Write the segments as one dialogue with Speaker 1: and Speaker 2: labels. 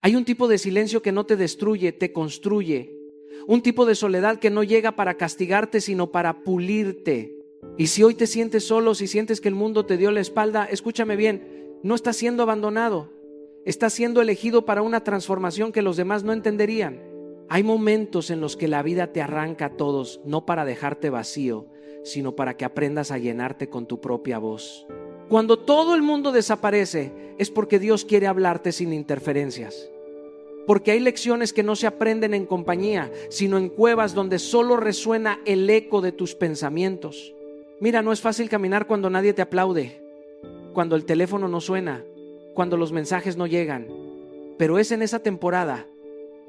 Speaker 1: Hay un tipo de silencio que no te destruye, te construye. Un tipo de soledad que no llega para castigarte, sino para pulirte. Y si hoy te sientes solo, si sientes que el mundo te dio la espalda, escúchame bien, no estás siendo abandonado. Estás siendo elegido para una transformación que los demás no entenderían. Hay momentos en los que la vida te arranca a todos, no para dejarte vacío, sino para que aprendas a llenarte con tu propia voz. Cuando todo el mundo desaparece, es porque Dios quiere hablarte sin interferencias. Porque hay lecciones que no se aprenden en compañía, sino en cuevas donde solo resuena el eco de tus pensamientos. Mira, no es fácil caminar cuando nadie te aplaude, cuando el teléfono no suena, cuando los mensajes no llegan. Pero es en esa temporada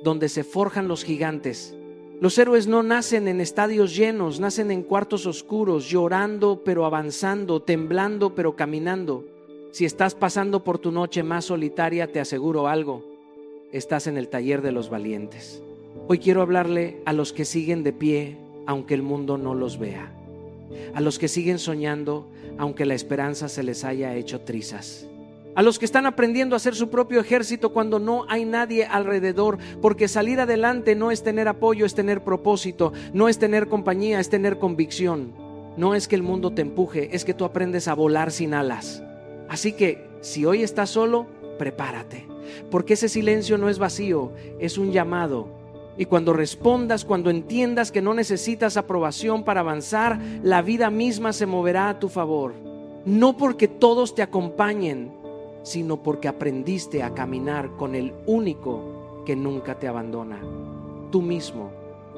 Speaker 1: donde se forjan los gigantes. Los héroes no nacen en estadios llenos, nacen en cuartos oscuros, llorando pero avanzando, temblando pero caminando. Si estás pasando por tu noche más solitaria, te aseguro algo: estás en el taller de los valientes. Hoy quiero hablarle a los que siguen de pie, aunque el mundo no los vea. A los que siguen soñando, aunque la esperanza se les haya hecho trizas. A los que están aprendiendo a hacer su propio ejército cuando no hay nadie alrededor, porque salir adelante no es tener apoyo, es tener propósito, no es tener compañía, es tener convicción. No es que el mundo te empuje, es que tú aprendes a volar sin alas. Así que, si hoy estás solo, prepárate, porque ese silencio no es vacío, es un llamado. Y cuando respondas, cuando entiendas que no necesitas aprobación para avanzar, la vida misma se moverá a tu favor. No porque todos te acompañen, sino porque aprendiste a caminar con el único que nunca te abandona, tú mismo.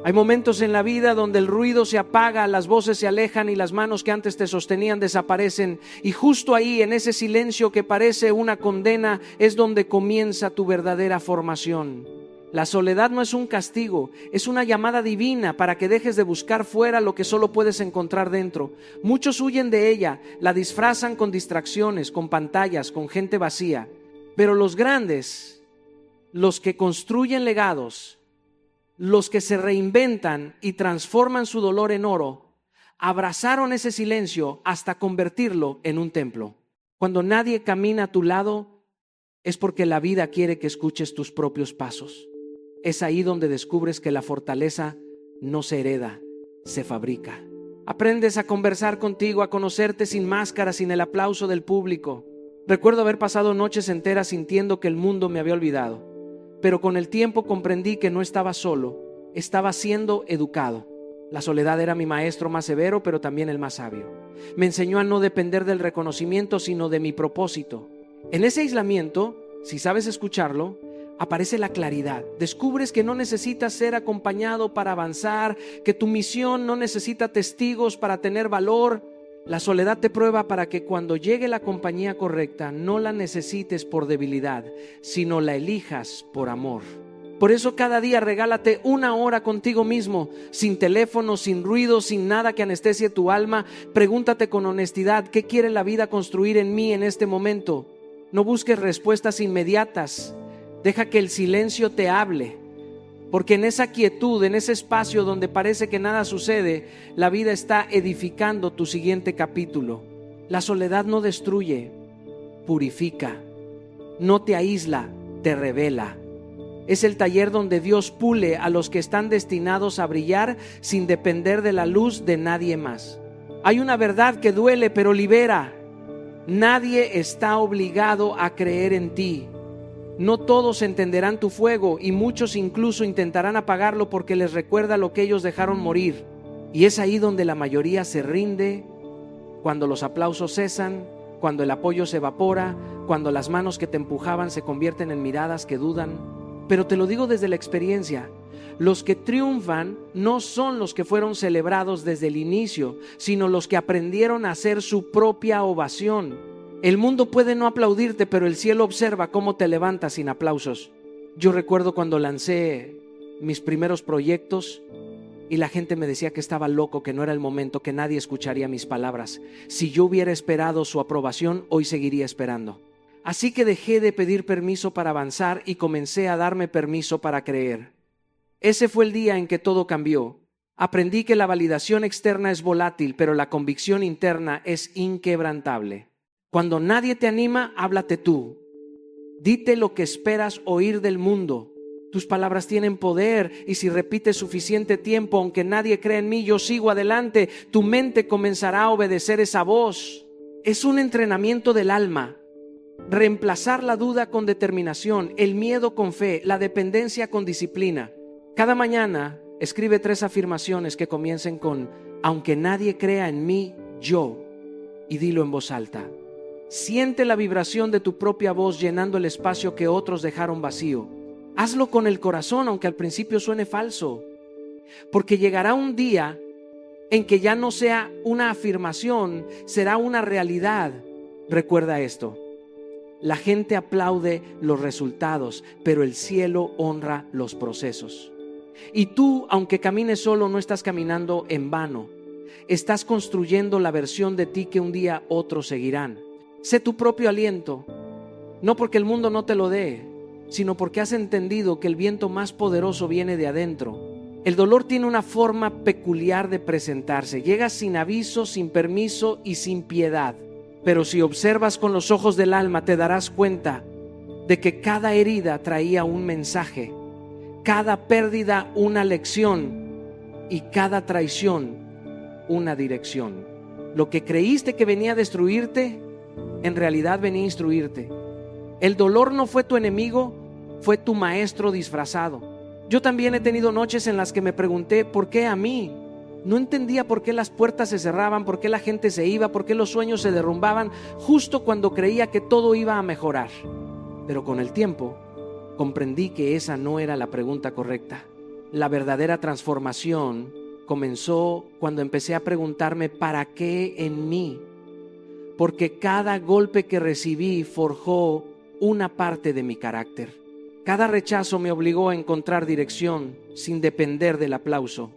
Speaker 1: Hay momentos en la vida donde el ruido se apaga, las voces se alejan y las manos que antes te sostenían desaparecen. Y justo ahí, en ese silencio que parece una condena, es donde comienza tu verdadera formación. La soledad no es un castigo, es una llamada divina para que dejes de buscar fuera lo que solo puedes encontrar dentro. Muchos huyen de ella, la disfrazan con distracciones, con pantallas, con gente vacía. Pero los grandes, los que construyen legados, los que se reinventan y transforman su dolor en oro, abrazaron ese silencio hasta convertirlo en un templo. Cuando nadie camina a tu lado, es porque la vida quiere que escuches tus propios pasos. Es ahí donde descubres que la fortaleza no se hereda, se fabrica. Aprendes a conversar contigo, a conocerte sin máscara, sin el aplauso del público. Recuerdo haber pasado noches enteras sintiendo que el mundo me había olvidado, pero con el tiempo comprendí que no estaba solo, estaba siendo educado. La soledad era mi maestro más severo, pero también el más sabio. Me enseñó a no depender del reconocimiento, sino de mi propósito. En ese aislamiento, si sabes escucharlo, aparece la claridad. Descubres que no necesitas ser acompañado para avanzar, que tu misión no necesita testigos para tener valor. La soledad te prueba para que cuando llegue la compañía correcta no la necesites por debilidad, sino la elijas por amor. Por eso cada día regálate 1 hora contigo mismo, sin teléfono, sin ruido, sin nada que anestesie tu alma. Pregúntate con honestidad: ¿qué quiere la vida construir en mí en este momento? No busques respuestas inmediatas. Deja que el silencio te hable, porque en esa quietud, en ese espacio donde parece que nada sucede, la vida está edificando tu siguiente capítulo. La soledad no destruye, purifica. No te aísla, te revela. Es el taller donde Dios pule a los que están destinados a brillar sin depender de la luz de nadie más. Hay una verdad que duele, pero libera. Nadie está obligado a creer en ti. No todos entenderán tu fuego y muchos incluso intentarán apagarlo porque les recuerda lo que ellos dejaron morir. Y es ahí donde la mayoría se rinde, cuando los aplausos cesan, cuando el apoyo se evapora, cuando las manos que te empujaban se convierten en miradas que dudan. Pero te lo digo desde la experiencia, los que triunfan no son los que fueron celebrados desde el inicio, sino los que aprendieron a hacer su propia ovación. El mundo puede no aplaudirte, pero el cielo observa cómo te levantas sin aplausos. Yo recuerdo cuando lancé mis primeros proyectos y la gente me decía que estaba loco, que no era el momento, que nadie escucharía mis palabras. Si yo hubiera esperado su aprobación, hoy seguiría esperando. Así que dejé de pedir permiso para avanzar y comencé a darme permiso para creer. Ese fue el día en que todo cambió. Aprendí que la validación externa es volátil, pero la convicción interna es inquebrantable. Cuando nadie te anima, háblate tú. Dite lo que esperas oír del mundo. Tus palabras tienen poder y si repites suficiente tiempo, aunque nadie cree en mí, yo sigo adelante, tu mente comenzará a obedecer esa voz. Es un entrenamiento del alma. Reemplazar la duda con determinación, el miedo con fe, la dependencia con disciplina. Cada mañana escribe 3 afirmaciones que comiencen con aunque nadie crea en mí, yo, y dilo en voz alta. Siente la vibración de tu propia voz llenando el espacio que otros dejaron vacío. Hazlo con el corazón, aunque al principio suene falso, porque llegará un día en que ya no sea una afirmación, será una realidad. Recuerda esto: la gente aplaude los resultados, pero el cielo honra los procesos. Y tú, aunque camines solo, no estás caminando en vano. Estás construyendo la versión de ti que un día otros seguirán. Sé tu propio aliento, no porque el mundo no te lo dé, sino porque has entendido que el viento más poderoso viene de adentro. El dolor tiene una forma peculiar de presentarse. Llega sin aviso, sin permiso y sin piedad. Pero si observas con los ojos del alma, te darás cuenta de que cada herida traía un mensaje, cada pérdida una lección y cada traición una dirección. Lo que creíste que venía a destruirte, en realidad venía a instruirte. El dolor no fue tu enemigo, fue tu maestro disfrazado. Yo también he tenido noches en las que me pregunté, ¿por qué a mí? No entendía por qué las puertas se cerraban, por qué la gente se iba, por qué los sueños se derrumbaban justo cuando creía que todo iba a mejorar. Pero con el tiempo comprendí que esa no era la pregunta correcta. La verdadera transformación comenzó cuando empecé a preguntarme ¿para qué en mí? Porque cada golpe que recibí forjó una parte de mi carácter. Cada rechazo me obligó a encontrar dirección sin depender del aplauso.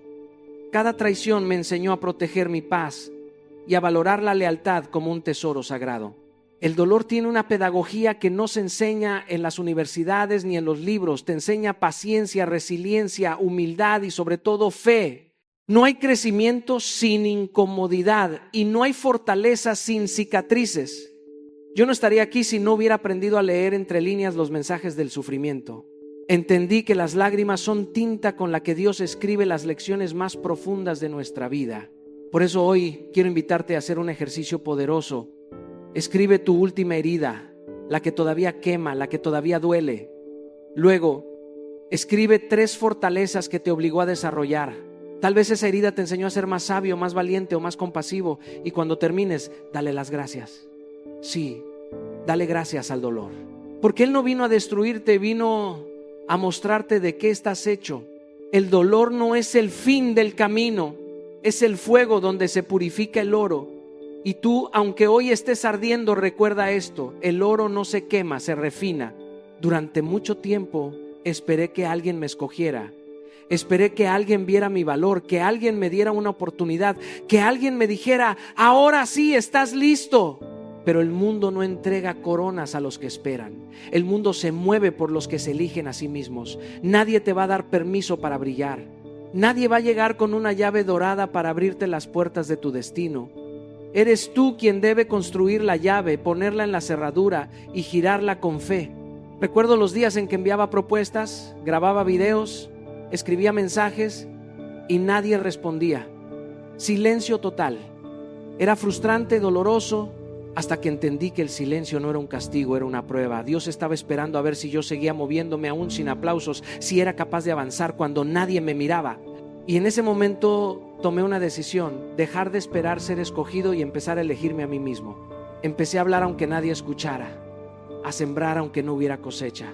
Speaker 1: Cada traición me enseñó a proteger mi paz y a valorar la lealtad como un tesoro sagrado. El dolor tiene una pedagogía que no se enseña en las universidades ni en los libros. Te enseña paciencia, resiliencia, humildad y sobre todo fe. No hay crecimiento sin incomodidad y no hay fortaleza sin cicatrices. Yo no estaría aquí si no hubiera aprendido a leer entre líneas los mensajes del sufrimiento. Entendí que las lágrimas son tinta con la que Dios escribe las lecciones más profundas de nuestra vida. Por eso hoy quiero invitarte a hacer un ejercicio poderoso. Escribe tu última herida, la que todavía quema, la que todavía duele. Luego, escribe 3 fortalezas que te obligó a desarrollar. Tal vez esa herida te enseñó a ser más sabio, más valiente o más compasivo. Y cuando termines, dale las gracias. Sí, dale gracias al dolor. Porque Él no vino a destruirte, vino a mostrarte de qué estás hecho. El dolor no es el fin del camino, es el fuego donde se purifica el oro. Y tú, aunque hoy estés ardiendo, recuerda esto: el oro no se quema, se refina. Durante mucho tiempo esperé que alguien me escogiera. Esperé que alguien viera mi valor, que alguien me diera una oportunidad, que alguien me dijera, ahora sí estás listo. Pero el mundo no entrega coronas a los que esperan. El mundo se mueve por los que se eligen a sí mismos. Nadie te va a dar permiso para brillar. Nadie va a llegar con una llave dorada para abrirte las puertas de tu destino. Eres tú quien debe construir la llave, ponerla en la cerradura y girarla con fe. Recuerdo los días en que enviaba propuestas, grababa videos, escribía mensajes y nadie respondía. Silencio total. Era frustrante, doloroso, hasta que entendí que el silencio no era un castigo, era una prueba. Dios estaba esperando a ver si yo seguía moviéndome aún sin aplausos, si era capaz de avanzar cuando nadie me miraba. Y en ese momento tomé una decisión: dejar de esperar ser escogido y empezar a elegirme a mí mismo. Empecé a hablar aunque nadie escuchara, a sembrar aunque no hubiera cosecha,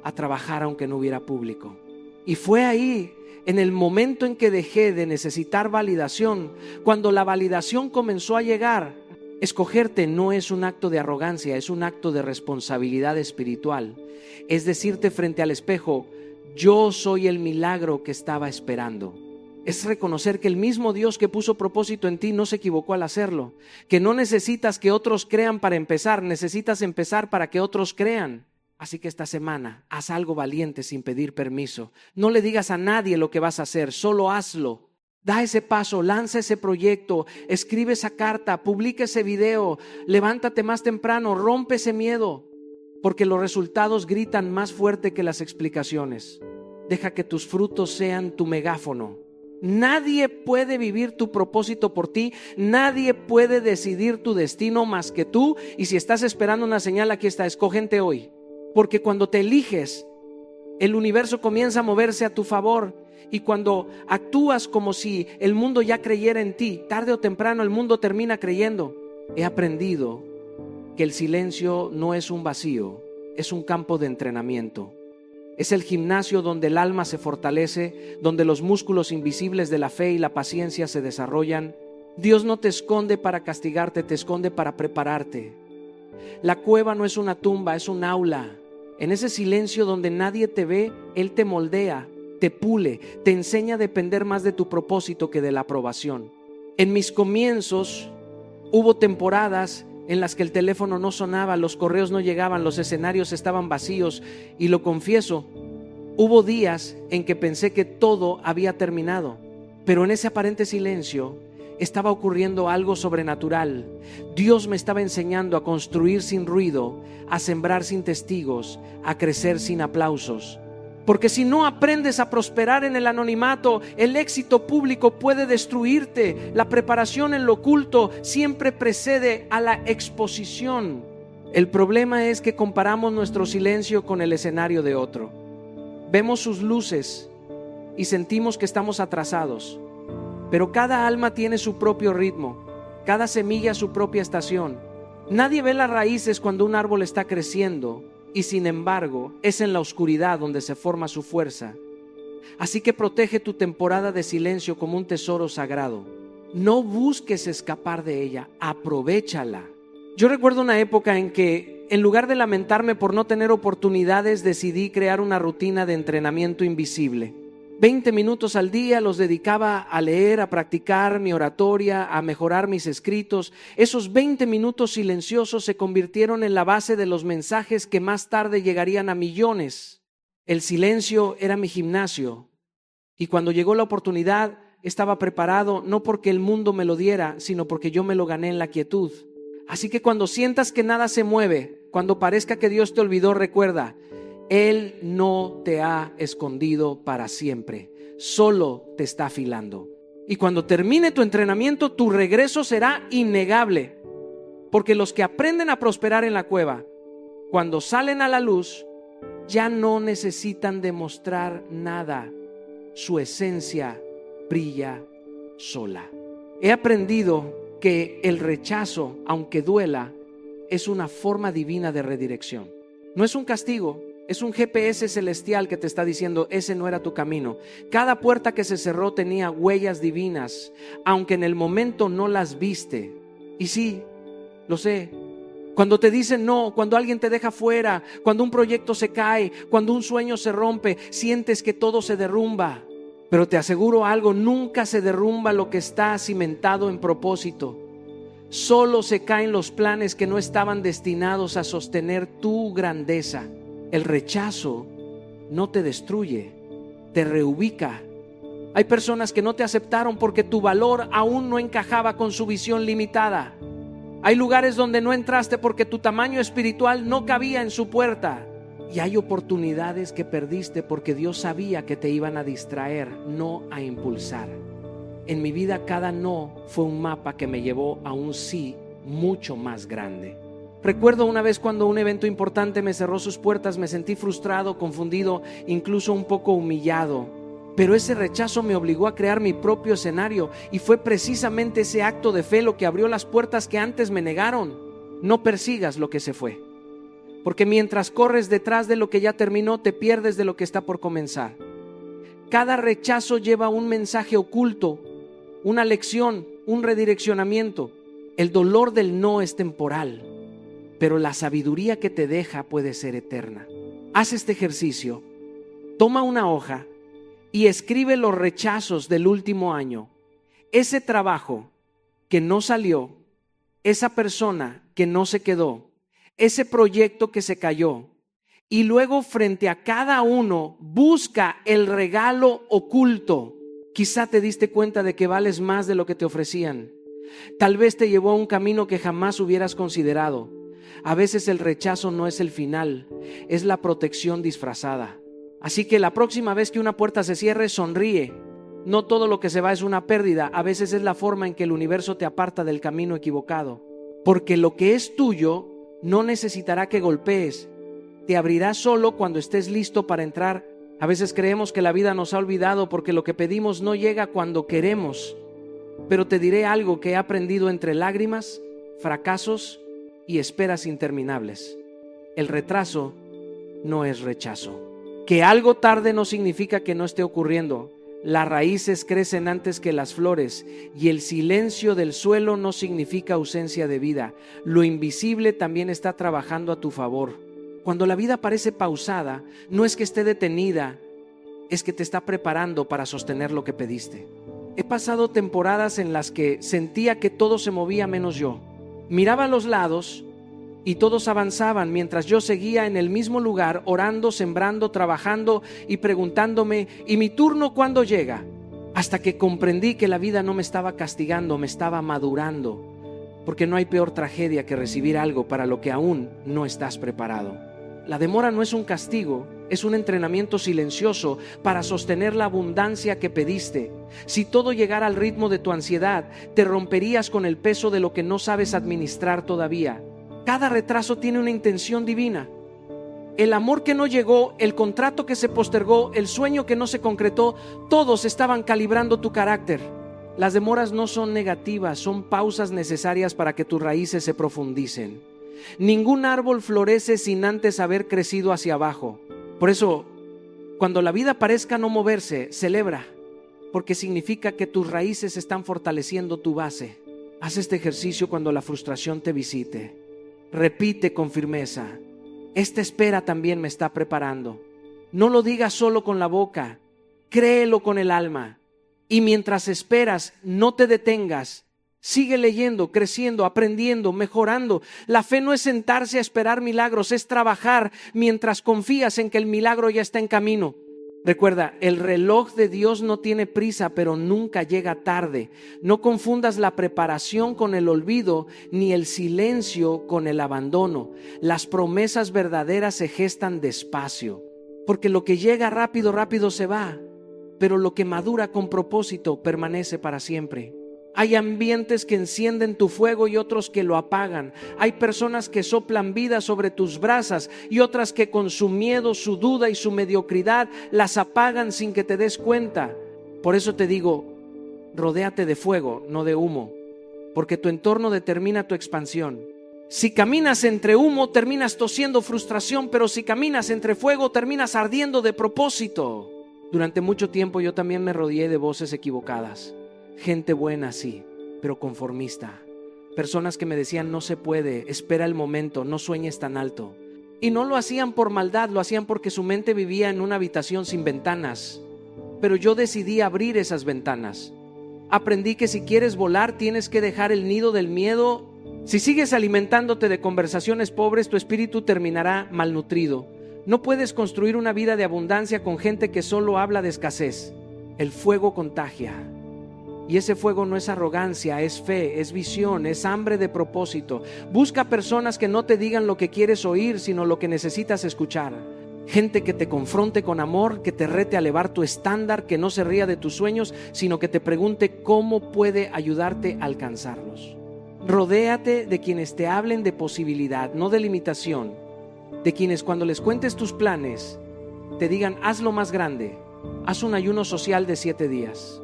Speaker 1: a trabajar aunque no hubiera público. Y fue ahí, en el momento en que dejé de necesitar validación, cuando la validación comenzó a llegar. Escogerte no es un acto de arrogancia, es un acto de responsabilidad espiritual. Es decirte frente al espejo, yo soy el milagro que estaba esperando. Es reconocer que el mismo Dios que puso propósito en ti no se equivocó al hacerlo, que no necesitas que otros crean para empezar, necesitas empezar para que otros crean. Así que esta semana haz algo valiente sin pedir permiso. No le digas a nadie lo que vas a hacer, solo hazlo. Da ese paso, lanza ese proyecto, escribe esa carta, publica ese video, levántate más temprano, rompe ese miedo. porque los resultados gritan más fuerte que las explicaciones. Deja que tus frutos sean tu megáfono. Nadie puede vivir tu propósito por ti, nadie puede decidir tu destino más que tú. Y si estás esperando una señal, aquí está: escógete hoy, porque cuando te eliges, el universo comienza a moverse a tu favor. Y cuando actúas como si el mundo ya creyera en ti, tarde o temprano el mundo termina creyendo. He aprendido que el silencio no es un vacío, es un campo de entrenamiento. Es el gimnasio donde el alma se fortalece, donde los músculos invisibles de la fe y la paciencia se desarrollan. Dios no te esconde para castigarte, te esconde para prepararte. La cueva no es una tumba, es un aula. En ese silencio donde nadie te ve, Él te moldea, te pule, te enseña a depender más de tu propósito que de la aprobación. En mis comienzos hubo temporadas en las que el teléfono no sonaba, los correos no llegaban, los escenarios estaban vacíos, y lo confieso, hubo días en que pensé que todo había terminado, pero en ese aparente silencio estaba ocurriendo algo sobrenatural. Dios me estaba enseñando a construir sin ruido, a sembrar sin testigos, a crecer sin aplausos. Porque si no aprendes a prosperar en el anonimato, el éxito público puede destruirte. La preparación en lo oculto siempre precede a la exposición. El problema es que comparamos nuestro silencio con el escenario de otro. Vemos sus luces y sentimos que estamos atrasados. Pero cada alma tiene su propio ritmo, cada semilla su propia estación. Nadie ve las raíces cuando un árbol está creciendo. Y sin embargo, es en la oscuridad donde se forma su fuerza. Así que protege tu temporada de silencio como un tesoro sagrado. No busques escapar de ella, aprovéchala. Yo recuerdo una época en que, en lugar de lamentarme por no tener oportunidades, decidí crear una rutina de entrenamiento invisible. 20 minutos al día los dedicaba a leer, a practicar mi oratoria, a mejorar mis escritos. Esos 20 minutos silenciosos se convirtieron en la base de los mensajes que más tarde llegarían a millones. El silencio era mi gimnasio, y cuando llegó la oportunidad estaba preparado, no porque el mundo me lo diera, sino porque yo me lo gané en la quietud. Así que cuando sientas que nada se mueve, cuando parezca que Dios te olvidó, recuerda: Él no te ha escondido para siempre, solo te está afilando. Y cuando termine tu entrenamiento, tu regreso será innegable. Porque los que aprenden a prosperar en la cueva, cuando salen a la luz, ya no necesitan demostrar nada. Su esencia brilla sola. He aprendido que el rechazo, aunque duela, es una forma divina de redirección. No es un castigo. Es un GPS celestial que te está diciendo: ese no era tu camino. Cada puerta que se cerró tenía huellas divinas, aunque en el momento no las viste. Y sí, lo sé. Cuando te dicen no, cuando alguien te deja fuera, cuando un proyecto se cae, cuando un sueño se rompe, sientes que todo se derrumba. Pero te aseguro algo: nunca se derrumba lo que está cimentado en propósito. Solo se caen los planes que no estaban destinados a sostener tu grandeza. El rechazo no te destruye, te reubica. Hay personas que no te aceptaron porque tu valor aún no encajaba con su visión limitada. Hay lugares donde no entraste porque tu tamaño espiritual no cabía en su puerta. Y hay oportunidades que perdiste porque Dios sabía que te iban a distraer, no a impulsar. En mi vida, cada no fue un mapa que me llevó a un sí mucho más grande. Recuerdo una vez cuando un evento importante me cerró sus puertas, me sentí frustrado, confundido, incluso un poco humillado. Pero ese rechazo me obligó a crear mi propio escenario, y fue precisamente ese acto de fe lo que abrió las puertas que antes me negaron. No persigas lo que se fue, porque mientras corres detrás de lo que ya terminó, te pierdes de lo que está por comenzar. Cada rechazo lleva un mensaje oculto, una lección, un redireccionamiento. El dolor del no es temporal, pero la sabiduría que te deja puede ser eterna. Haz este ejercicio. Toma una hoja y escribe los rechazos del último año. Ese trabajo que no salió, esa persona que no se quedó, ese proyecto que se cayó. Y luego, frente a cada uno, busca el regalo oculto. Quizá te diste cuenta de que vales más de lo que te ofrecían. Tal vez te llevó a un camino que jamás hubieras considerado. A veces el rechazo no es el final, es la protección disfrazada. Así que la próxima vez que una puerta se cierre, sonríe. No todo lo que se va es una pérdida, a veces es la forma en que el universo te aparta del camino equivocado. Porque lo que es tuyo no necesitará que golpees, te abrirá solo cuando estés listo para entrar. A veces creemos que la vida nos ha olvidado porque lo que pedimos no llega cuando queremos. Pero te diré algo que he aprendido entre lágrimas, fracasos y esperas interminables. El retraso no es rechazo. Que algo tarde no significa que no esté ocurriendo. Las raíces crecen antes que las flores y el silencio del suelo no significa ausencia de vida. Lo invisible también está trabajando a tu favor. Cuando la vida parece pausada, no es que esté detenida, es que te está preparando para sostener lo que pediste. He pasado temporadas en las que sentía que todo se movía menos yo. Miraba a los lados y todos avanzaban mientras yo seguía en el mismo lugar, orando, sembrando, trabajando y preguntándome, ¿y mi turno cuándo llega? Hasta que comprendí que la vida no me estaba castigando, me estaba madurando, porque no hay peor tragedia que recibir algo para lo que aún no estás preparado. La demora no es un castigo, es un entrenamiento silencioso para sostener la abundancia que pediste. Si todo llegara al ritmo de tu ansiedad, te romperías con el peso de lo que no sabes administrar todavía. Cada retraso tiene una intención divina. El amor que no llegó, el contrato que se postergó, el sueño que no se concretó, todos estaban calibrando tu carácter. Las demoras no son negativas, son pausas necesarias para que tus raíces se profundicen. Ningún árbol florece sin antes haber crecido hacia abajo. Por eso, cuando la vida parezca no moverse, celebra, porque significa que tus raíces están fortaleciendo tu base. Haz este ejercicio cuando la frustración te visite. Repite con firmeza: esta espera también me está preparando. No lo digas solo con la boca, créelo con el alma. Y mientras esperas, no te detengas. Sigue leyendo, creciendo, aprendiendo, mejorando. La fe no es sentarse a esperar milagros, es trabajar mientras confías en que el milagro ya está en camino. Recuerda, el reloj de Dios no tiene prisa, pero nunca llega tarde. No confundas la preparación con el olvido, ni el silencio con el abandono. Las promesas verdaderas se gestan despacio, porque lo que llega rápido, rápido se va, pero lo que madura con propósito permanece para siempre. Hay ambientes que encienden tu fuego y otros que lo apagan. Hay personas que soplan vida sobre tus brasas y otras que con su miedo, su duda y su mediocridad las apagan sin que te des cuenta. Por eso te digo, rodéate de fuego, no de humo, porque tu entorno determina tu expansión. Si caminas entre humo, terminas tosiendo frustración, pero si caminas entre fuego, terminas ardiendo de propósito. Durante mucho tiempo yo también me rodeé de voces equivocadas. Gente buena, sí, pero conformista. Personas que me decían: no se puede, espera el momento, no sueñes tan alto. Y no lo hacían por maldad, lo hacían porque su mente vivía en una habitación sin ventanas. Pero yo decidí abrir esas ventanas. Aprendí que si quieres volar, tienes que dejar el nido del miedo. Si sigues alimentándote de conversaciones pobres, tu espíritu terminará malnutrido. No puedes construir una vida de abundancia con gente que solo habla de escasez. El fuego contagia. Y ese fuego no es arrogancia, es fe, es visión, es hambre de propósito. Busca personas que no te digan lo que quieres oír, sino lo que necesitas escuchar. Gente que te confronte con amor, que te rete a elevar tu estándar, que no se ría de tus sueños, sino que te pregunte cómo puede ayudarte a alcanzarlos. Rodéate de quienes te hablen de posibilidad, no de limitación. De quienes cuando les cuentes tus planes, te digan: hazlo más grande, haz un ayuno social de 7 días.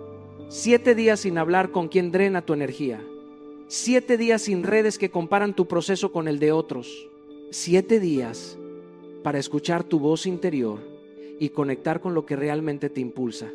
Speaker 1: 7 días sin hablar con quien drena tu energía. 7 días sin redes que comparan tu proceso con el de otros. 7 días para escuchar tu voz interior y conectar con lo que realmente te impulsa.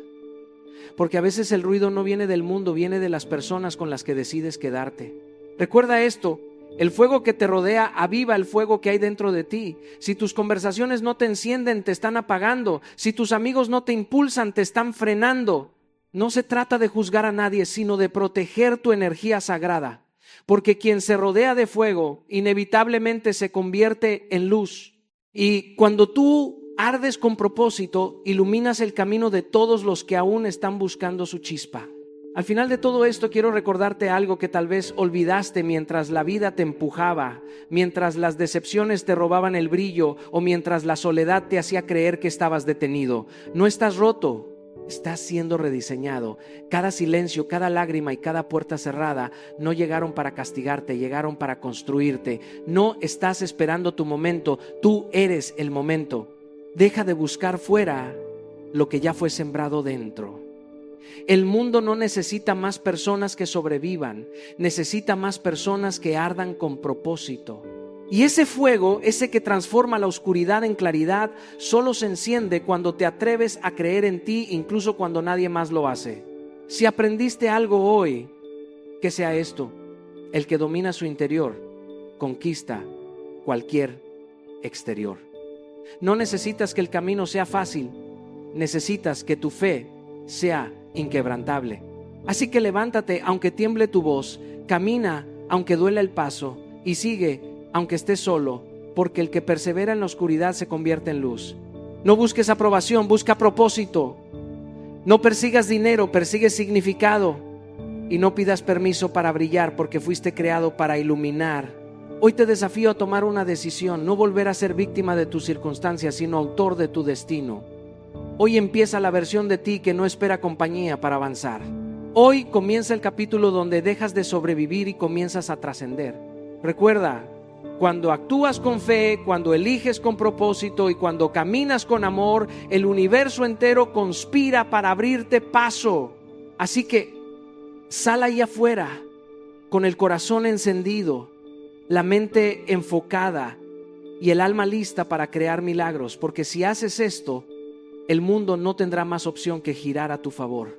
Speaker 1: Porque a veces el ruido no viene del mundo, viene de las personas con las que decides quedarte. Recuerda esto: el fuego que te rodea aviva el fuego que hay dentro de ti. Si tus conversaciones no te encienden, te están apagando. Si tus amigos no te impulsan, te están frenando. No se trata de juzgar a nadie, sino de proteger tu energía sagrada. Porque quien se rodea de fuego inevitablemente se convierte en luz. Y cuando tú ardes con propósito, iluminas el camino de todos los que aún están buscando su chispa. Al final de todo esto quiero recordarte algo que tal vez olvidaste mientras la vida te empujaba, mientras las decepciones te robaban el brillo o mientras la soledad te hacía creer que estabas detenido. No estás roto, estás siendo rediseñado. Cada silencio, cada lágrima y cada puerta cerrada no llegaron para castigarte, llegaron para construirte. No estás esperando tu momento, tú eres el momento. Deja de buscar fuera lo que ya fue sembrado dentro. El mundo no necesita más personas que sobrevivan, necesita más personas que ardan con propósito. Y ese fuego, ese que transforma la oscuridad en claridad, solo se enciende cuando te atreves a creer en ti, incluso cuando nadie más lo hace. Si aprendiste algo hoy, que sea esto: el que domina su interior conquista cualquier exterior. No necesitas que el camino sea fácil, necesitas que tu fe sea inquebrantable. Así que levántate aunque tiemble tu voz, camina aunque duela el paso y sigue aunque estés solo, porque el que persevera en la oscuridad se convierte en luz. No busques aprobación, busca propósito. No persigas dinero, persigue significado. Y no pidas permiso para brillar, porque fuiste creado para iluminar. Hoy te desafío a tomar una decisión, no volver a ser víctima de tus circunstancias, sino autor de tu destino. Hoy empieza la versión de ti que no espera compañía para avanzar. Hoy comienza el capítulo donde dejas de sobrevivir y comienzas a trascender. Recuerda, cuando actúas con fe, cuando eliges con propósito y cuando caminas con amor, el universo entero conspira para abrirte paso. Así que sal ahí afuera con el corazón encendido, la mente enfocada y el alma lista para crear milagros, porque si haces esto, el mundo no tendrá más opción que girar a tu favor.